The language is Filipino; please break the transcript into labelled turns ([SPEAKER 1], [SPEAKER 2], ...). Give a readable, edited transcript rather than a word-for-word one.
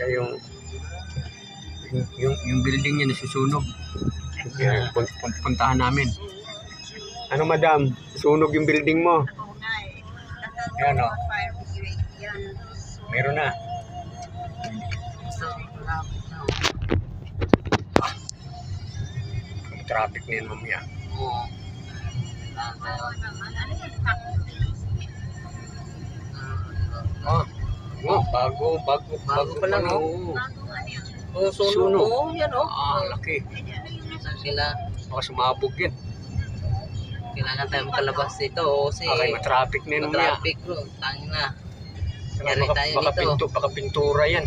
[SPEAKER 1] Kaya yung building niya nasusunog. Kaya puntahan namin. Ano madam? Sunog yung building mo? Yan o. Meron na. Traffic na yan mamaya.
[SPEAKER 2] Oo.
[SPEAKER 1] Bago
[SPEAKER 2] pa lang. Sunog. Oo, yan o.
[SPEAKER 1] Laki.
[SPEAKER 2] Sila.
[SPEAKER 1] Baka sumabog yan.
[SPEAKER 2] Kailangan tayo makalabas dito. Kasi
[SPEAKER 1] matraffic na yan mamaya.
[SPEAKER 2] matraffic bro. Tangin na. Yari tayo
[SPEAKER 1] Baka
[SPEAKER 2] dito.
[SPEAKER 1] pintura yan.